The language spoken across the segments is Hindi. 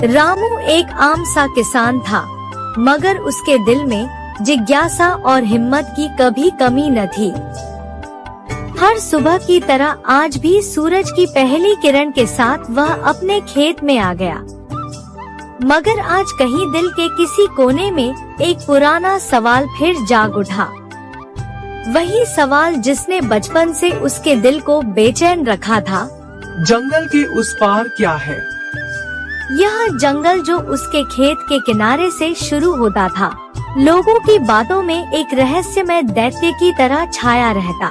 रामू एक आम सा किसान था, मगर उसके दिल में जिज्ञासा और हिम्मत की कभी कमी न थी। हर सुबह की तरह आज भी सूरज की पहली किरण के साथ वह अपने खेत में आ गया। मगर आज कहीं दिल के किसी कोने में एक पुराना सवाल फिर जाग उठा। वही सवाल जिसने बचपन से उसके दिल को बेचैन रखा था। जंगल के उस पार क्या है? यह जंगल जो उसके खेत के किनारे से शुरू होता था, लोगों की बातों में एक रहस्यमय दैत्य की तरह छाया रहता।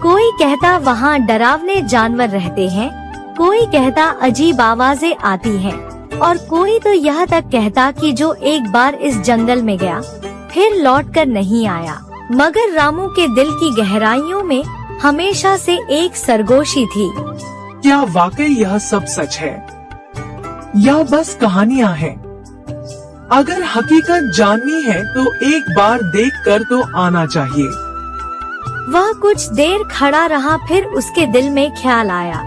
कोई कहता वहाँ डरावने जानवर रहते हैं, कोई कहता अजीब आवाजें आती हैं, और कोई तो यह तक कहता कि जो एक बार इस जंगल में गया फिर लौटकर नहीं आया। मगर रामू के दिल की गहराइयों में हमेशा से एक सरगोशी थी। क्या वाकई यह सब सच है या बस कहानियाँ हैं? अगर हकीकत जाननी है तो एक बार देखकर तो आना चाहिए। वह कुछ देर खड़ा रहा, फिर उसके दिल में ख्याल आया,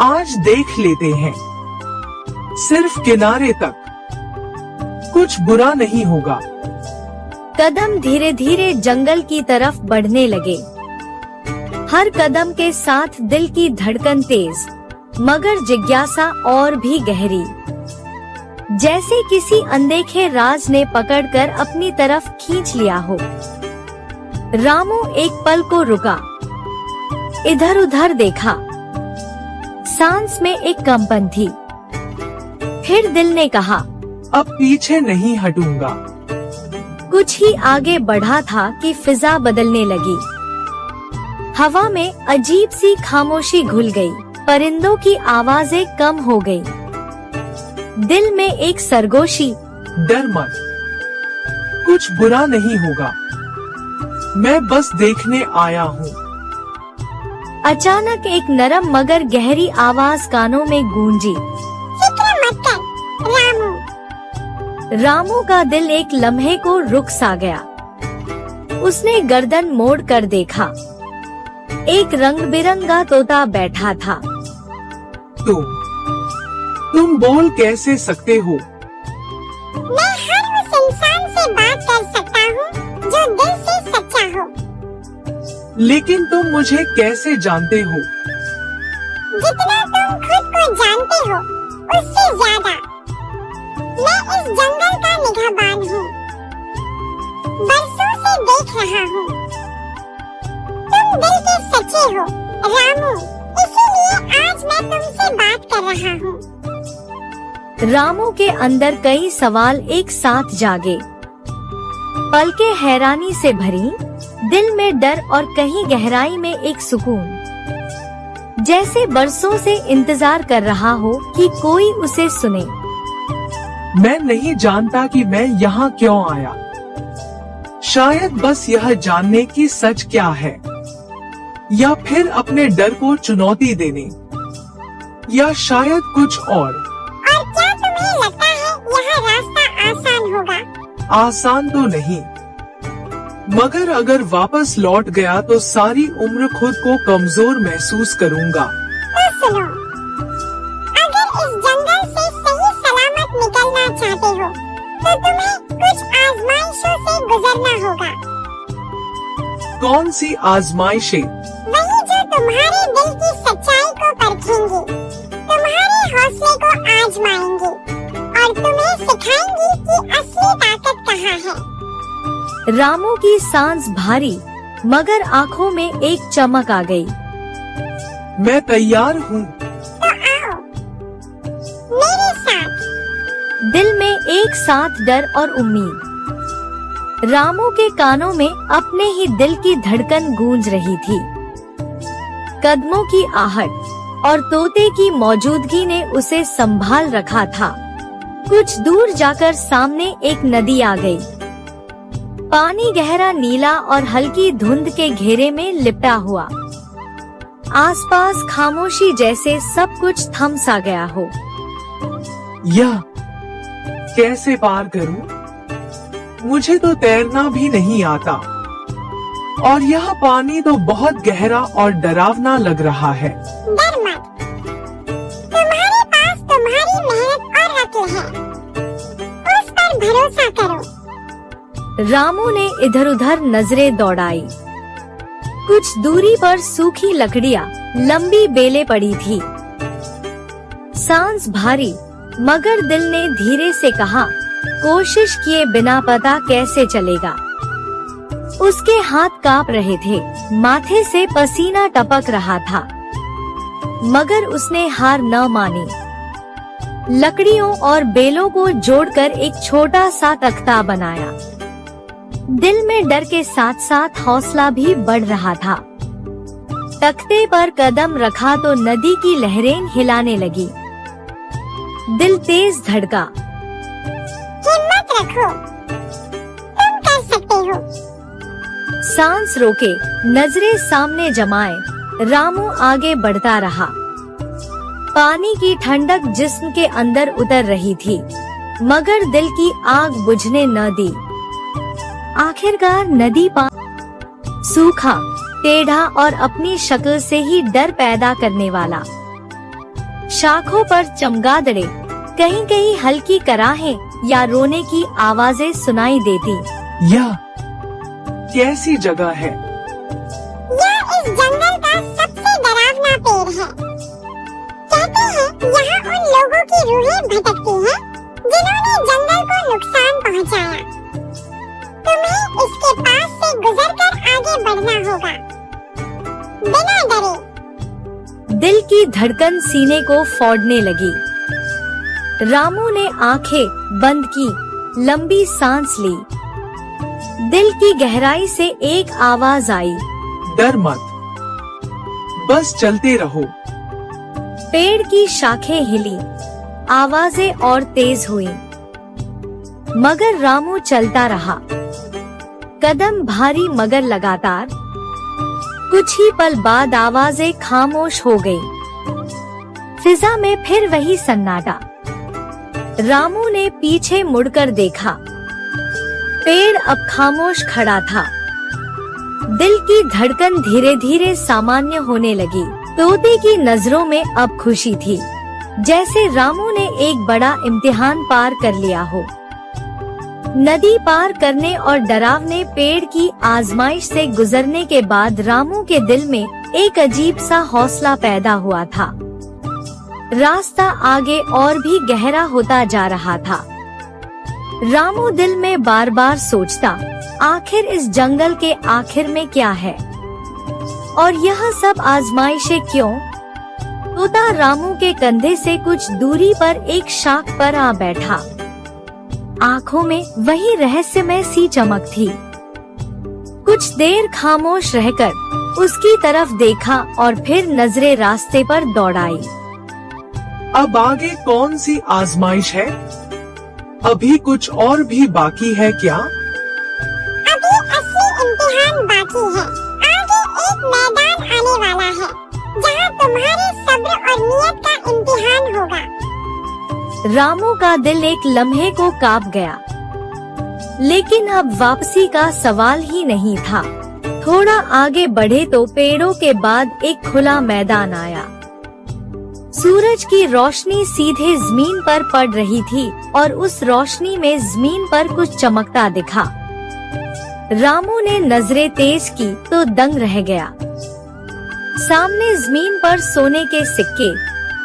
आज देख लेते हैं, सिर्फ किनारे तक, कुछ बुरा नहीं होगा। कदम धीरे धीरे जंगल की तरफ बढ़ने लगे। हर कदम के साथ दिल की धड़कन तेज, मगर जिज्ञासा और भी गहरी, जैसे किसी अनदेखे राज ने पकड़कर अपनी तरफ खींच लिया हो। रामू एक पल को रुका, इधर उधर देखा। सांस में एक कंपन थी। फिर दिल ने कहा, अब पीछे नहीं हटूंगा। कुछ ही आगे बढ़ा था कि फिजा बदलने लगी। हवा में अजीब सी खामोशी घुल गई, परिंदों की आवाजें कम हो गई। दिल में एक सरगोशी, डर मत, कुछ बुरा नहीं होगा, मैं बस देखने आया हूँ। अचानक एक नरम मगर गहरी आवाज कानों में गूंजी, फिक्र मत कर रामू। रामू का दिल एक लम्हे को रुक सा गया। उसने गर्दन मोड़ कर देखा। एक रंग बिरंगा तोता बैठा था। तुम बोल कैसे सकते हो? मैं हर उस इंसान से बात कर सकता हूँ जो दिल से सच्चा हो। लेकिन तुम मुझे कैसे जानते हो? जितना तुम खुद को जानते हो उससे ज्यादा। मैं इस जंगल का निगहबान हूँ, बरसों से देख रहा हूँ। तुम दिल के सच्चे हो रामू, इसीलिए आज मैं तुमसे बात कर रहा हूँ। रामू के अंदर कई सवाल एक साथ जागे। पलकें हैरानी से भरी, दिल में डर और कहीं गहराई में एक सुकून, जैसे बरसों से इंतजार कर रहा हो कि कोई उसे सुने। मैं नहीं जानता कि मैं यहाँ क्यों आया। शायद बस यह जानने की सच क्या है, या फिर अपने डर को चुनौती देने, या शायद कुछ और क्या तुम्हें लगता है यह रास्ता आसान होगा? आसान तो नहीं, मगर अगर वापस लौट गया तो सारी उम्र खुद को कमजोर महसूस करूँगा। तो सुनो, अगर इस जंगल से सही सलामत निकलना चाहते हो तो तुम्हें कुछ आजमाइशों से गुजरना होगा। कौन सी आजमाइशें? वही जो तुम्हारे दिल की सच्चाई को परखेंगी, तुम्हारे हौसले को आजमाएंगी और तुम्हें सिखाएंगी कि असली ताकत कहाँ है। रामू की सांस भारी, मगर आँखों में एक चमक आ गई। मैं तैयार हूँ। तो आओ मेरे साथ। दिल में एक साथ डर और उम्मीद। रामू के कानों में अपने ही दिल की धड़कन गूंज रही थी। कदमों की आहट और तोते की मौजूदगी ने उसे संभाल रखा था। कुछ दूर जाकर सामने एक नदी आ गई। पानी गहरा नीला और हल्की धुंध के घेरे में लिपटा हुआ। आसपास खामोशी, जैसे सब कुछ थम सा गया हो। यह कैसे पार करूं? मुझे तो तैरना भी नहीं आता, और यह पानी तो बहुत गहरा और डरावना लग रहा है। डर मत, तुम्हारे पास तुम्हारी मुश्किल है, उस पर भरोसा करो। रामू ने इधर उधर नजरें दौड़ाई। कुछ दूरी पर सूखी लकड़ियां, लंबी बेलें पड़ी थी। सांस भारी मगर दिल ने धीरे से कहा, कोशिश किए बिना पता कैसे चलेगा। उसके हाथ कांप रहे थे, माथे से पसीना टपक रहा था, मगर उसने हार न मानी। लकड़ियों और बेलों को जोड़कर एक छोटा सा तख्ता बनाया। दिल में डर के साथ साथ हौसला भी बढ़ रहा था। तख्ते पर कदम रखा तो नदी की लहरें हिलाने लगी। दिल तेज धड़का। हिम्मत रखो, तुम कर सकते हो। सांस रोके, नजरें सामने जमाए, रामू आगे बढ़ता रहा। पानी की ठंडक जिस्म के अंदर उतर रही थी, मगर दिल की आग बुझने न दी। आखिरकार नदी सूखा, टेढ़ा और अपनी शक्ल से ही डर पैदा करने वाला। शाखों पर चमगादड़े, कहीं कहीं हल्की कराहें या रोने की आवाजें सुनाई देती। यह कैसी जगह है? यह इस जंगल का सबसे डरावना पेड़ है। कहते हैं यहाँ उन लोगों की रूहें भटकती हैं जिन्होंने जंगल को नुकसान पहुँचाया। तुम्हें इसके पास से गुजरकर आगे बढ़ना होगा, बिना डरे। दिल की धड़कन सीने को फोड़ने लगी। रामू ने आंखें बंद की, लंबी सांस ली। दिल की गहराई से एक आवाज आई, डर मत, बस चलते रहो। पेड़ की शाखें हिली, आवाजें और तेज हुई, मगर रामू चलता रहा। कदम भारी मगर लगातार। कुछ ही पल बाद आवाजें खामोश हो गई। फिजा में फिर वही सन्नाटा। रामू ने पीछे मुड़कर देखा। पेड़ अब खामोश खड़ा था। दिल की धड़कन धीरे धीरे सामान्य होने लगी। तोते की नजरों में अब खुशी थी, जैसे रामू ने एक बड़ा इम्तिहान पार कर लिया हो। नदी पार करने और डरावने पेड़ की आजमाइश से गुजरने के बाद रामू के दिल में एक अजीब सा हौसला पैदा हुआ था। रास्ता आगे और भी गहरा होता जा रहा था। रामू दिल में बार बार सोचता, आखिर इस जंगल के आखिर में क्या है, और यह सब आजमाइशें क्यों? तोता रामू के कंधे से कुछ दूरी पर एक शाख पर आ बैठा। आँखों में वही रहस्यमय सी चमक थी। कुछ देर खामोश रहकर उसकी तरफ देखा और फिर नजरें रास्ते पर दौड़ाई। अब आगे कौन सी आजमाइश है? अभी कुछ और भी बाकी है क्या? अभी असली इम्तिहान बाकी है। आगे एक मैदान आने वाला है जहाँ तुम्हारे सब्र और नियत का इम्तिहान होगा। रामू का दिल एक लम्हे को कांप गया, लेकिन अब वापसी का सवाल ही नहीं था। थोड़ा आगे बढ़े तो पेड़ों के बाद एक खुला मैदान आया। सूरज की रोशनी सीधे जमीन पर पड़ रही थी और उस रोशनी में जमीन पर कुछ चमकता दिखा। रामू ने नजरें तेज की तो दंग रह गया। सामने जमीन पर सोने के सिक्के,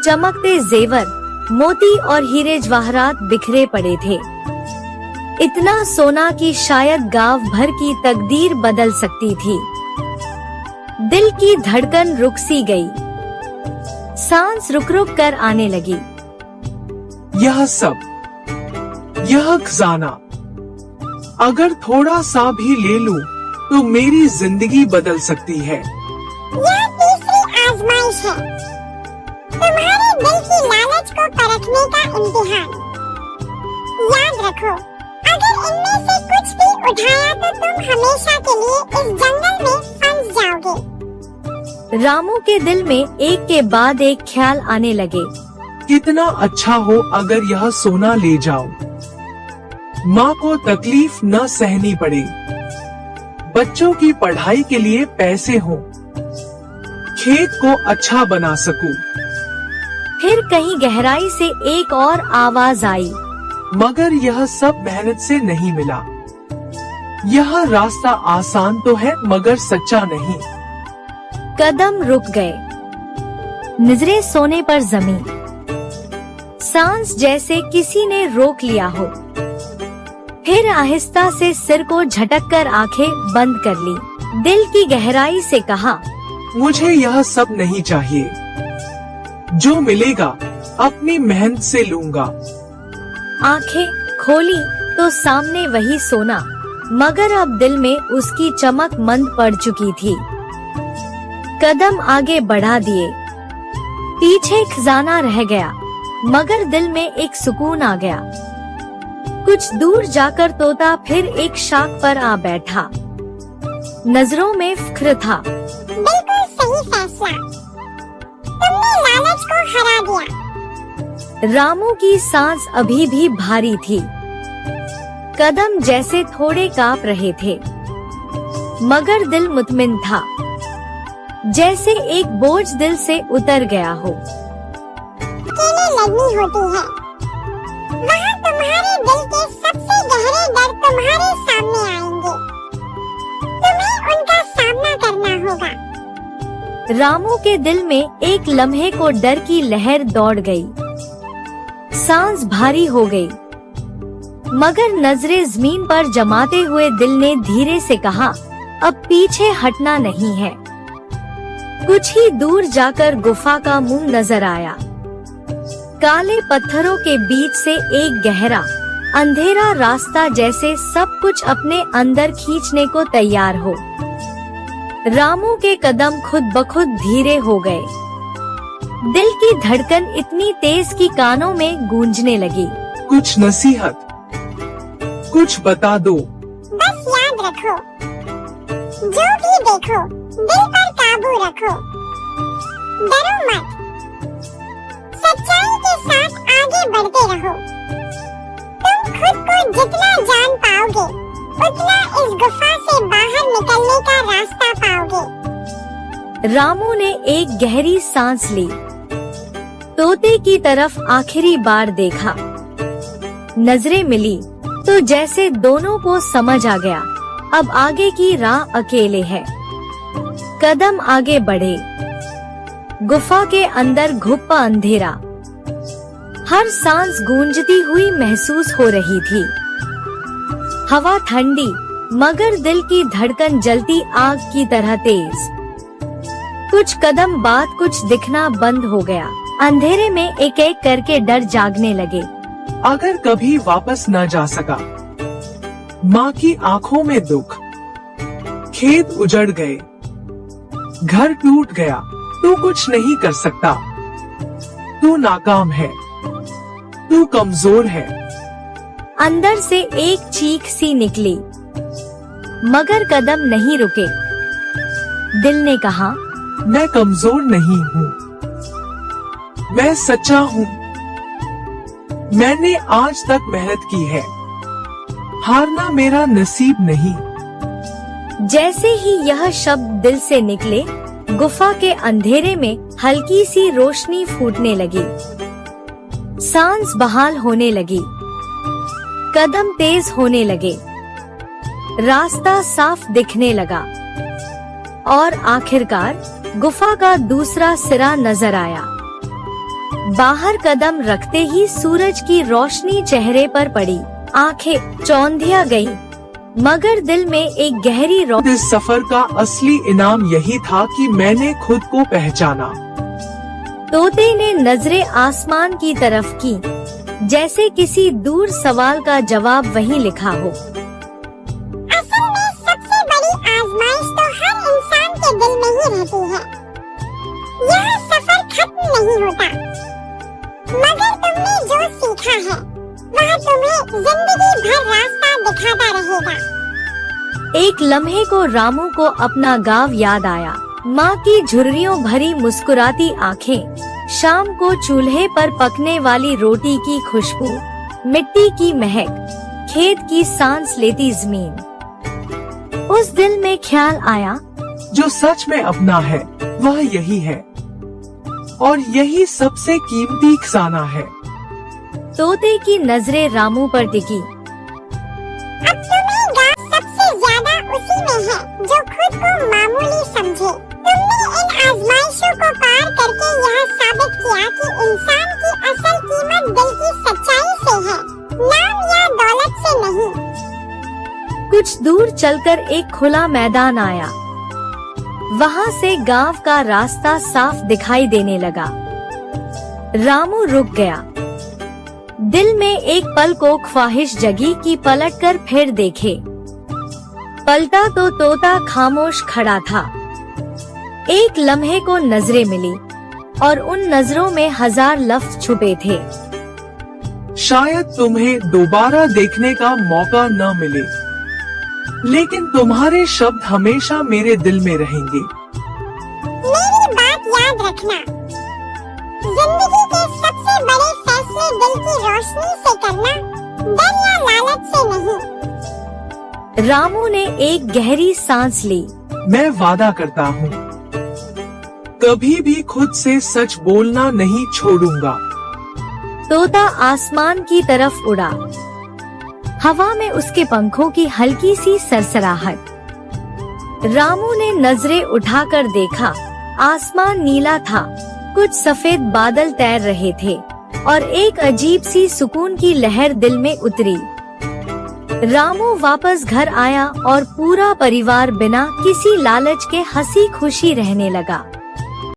चमकते जेवर, मोती और हीरे जवाहरात बिखरे पड़े थे। इतना सोना कि शायद गांव भर की तकदीर बदल सकती थी। दिल की धड़कन रुक सी गई। सांस रुक रुक कर आने लगी। यह सब, यह खजाना, अगर थोड़ा सा भी ले लूं, तो मेरी जिंदगी बदल सकती है। यह तीसरी आजमाइश है, तुम्हारे दिल की लालच को परखने का इम्तिहान। याद रखो, अगर इनमें से कुछ भी उठाया तो तुम हमेशा के लिए इस जंगल में फंस जाओगे। रामू के दिल में एक के बाद एक ख्याल आने लगे। कितना अच्छा हो अगर यह सोना ले जाओ, माँ को तकलीफ न सहनी पड़े, बच्चों की पढ़ाई के लिए पैसे हो, खेत को अच्छा बना सकूं, फिर कहीं गहराई से एक और आवाज आई। मगर यह सब मेहनत से नहीं मिला। यह रास्ता आसान तो है मगर सच्चा नहीं। कदम रुक गए, नजरें सोने पर जमी। सांस जैसे किसी ने रोक लिया हो। फिर आहिस्ता से सिर को झटककर आंखें बंद कर ली। दिल की गहराई से कहा, मुझे यह सब नहीं चाहिए। जो मिलेगा अपनी मेहनत से लूंगा। आंखें खोली तो सामने वही सोना, मगर अब दिल में उसकी चमक मंद पड़ चुकी थी। कदम आगे बढ़ा दिए। पीछे खजाना रह गया, मगर दिल में एक सुकून आ गया। कुछ दूर जाकर तोता फिर एक शाख पर आ बैठा। नजरों में फिक्र था। बिल्कुल सही फैसला, तुमने लालच को हरा दिया। रामू की सांस अभी भी भारी थी। कदम जैसे थोड़े कांप रहे थे, मगर दिल मुतमिन था, जैसे एक बोझ दिल से उतर गया हो। अकेले लड़नी होती है, वहाँ तुम्हारे दिल के सबसे गहरे दर्द तुम्हारे सामने आएंगे। तुम्हें उनका सामना करना होगा। रामू के दिल में एक लम्हे को डर की लहर दौड़ गई। सांस भारी हो गई, मगर नजरें जमीन पर जमाते हुए दिल ने धीरे से कहा, अब पीछे हटना नहीं है। कुछ ही दूर जाकर गुफा का मुंह नजर आया। काले पत्थरों के बीच से एक गहरा अंधेरा रास्ता, जैसे सब कुछ अपने अंदर खींचने को तैयार हो। रामू के कदम खुद ब खुद धीरे हो गए। दिल की धड़कन इतनी तेज कि कानों में गूंजने लगी। कुछ नसीहत, कुछ बता दो। बस याद रखो, जो भी देखो दिल पर काबू रखो। डरो मत, सच्चाई के साथ आगे बढ़ते रहो। तुम खुद को जितना जान पाओगे, उतना इस गुफा से बाहर निकलने का रास्ता पाओगे। रामू ने एक गहरी सांस ली। तोते की तरफ आखिरी बार देखा। नजरें मिली तो जैसे दोनों को समझ आ गया, अब आगे की राह अकेले है। कदम आगे बढ़े। गुफा के अंदर घुप्पा अंधेरा, हर सांस गूंजती हुई महसूस हो रही थी। हवा ठंडी, मगर दिल की धड़कन जलती आग की तरह तेज। कुछ कदम बाद कुछ दिखना बंद हो गया। अंधेरे में एक एक करके डर जागने लगे। अगर कभी वापस न जा सका, माँ की आंखों में दुख, खेत उजड़ गए, घर टूट गया, तू कुछ नहीं कर सकता, तू नाकाम है, तू कमजोर है। अंदर से एक चीख सी निकली, मगर कदम नहीं रुके। दिल ने कहा, मैं कमजोर नहीं हूँ, मैं सच्चा हूँ। मैंने आज तक मेहनत की है, हारना मेरा नसीब नहीं। जैसे ही यह शब्द दिल से निकले, गुफा के अंधेरे में हल्की सी रोशनी फूटने लगी। सांस बहाल होने लगी, कदम तेज होने लगे, रास्ता साफ दिखने लगा और आखिरकार गुफा का दूसरा सिरा नजर आया। बाहर कदम रखते ही सूरज की रोशनी चेहरे पर पड़ी। आंखें चौंधिया गई, मगर दिल में एक गहरी इस सफर का असली इनाम यही था कि मैंने खुद को पहचाना। तोते ने नजरें आसमान की तरफ की, जैसे किसी दूर सवाल का जवाब वहीं लिखा हो। असल में सबसे बड़ी आजमाइश तो हर इंसान के दिल में ही रहती है। यह सफर खत्म नहीं होता, मगर तुमने जो सीखा है, वह तुम्हें जिंदगी भर रास्ता दिखाता रहेगा। एक लम्हे को रामू को अपना गांव याद आया। माँ की झुर्रियों भरी मुस्कुराती आंखें, शाम को चूल्हे पर पकने वाली रोटी की खुशबू, मिट्टी की महक, खेत की सांस लेती जमीन। उस दिल में ख्याल आया, जो सच में अपना है वह यही है। और यही सबसे कीमती खजाना है। तोते की नजरें रामू पर टिकी। अब तुम्हें सबसे ज्यादा उसी में है जो खुद को मामूली समझे। तुमने इन आजमाइशों को पार करके यह साबित किया कि इंसान की असल कीमत दिल की सच्चाई से है, नाम या दौलत से नहीं। कुछ दूर चलकर एक खुला मैदान आया। वहाँ से गांव का रास्ता साफ दिखाई देने लगा। रामू रुक गया। दिल में एक पल को ख्वाहिश जगी कि पलटकर फिर देखे। पलटा तो तोता खामोश खड़ा था। एक लम्हे को नजरें मिली और उन नजरों में 1000 लफ्ज छुपे थे। शायद तुम्हें दोबारा देखने का मौका न मिले, लेकिन तुम्हारे शब्द हमेशा मेरे दिल में रहेंगे। मेरी बात याद रखना, जिंदगी के सबसे बड़े फैसले दिल की रोशनी से करना, डर या लालच से नहीं। रामू ने एक गहरी सांस ली। मैं वादा करता हूँ, कभी भी खुद से सच बोलना नहीं छोड़ूंगा। तोता आसमान की तरफ उड़ा। हवा में उसके पंखों की हल्की सी सरसराहट। रामू ने नजरें उठाकर देखा। आसमान नीला था, कुछ सफेद बादल तैर रहे थे और एक अजीब सी सुकून की लहर दिल में उतरी। रामू वापस घर आया और पूरा परिवार बिना किसी लालच के हंसी खुशी रहने लगा।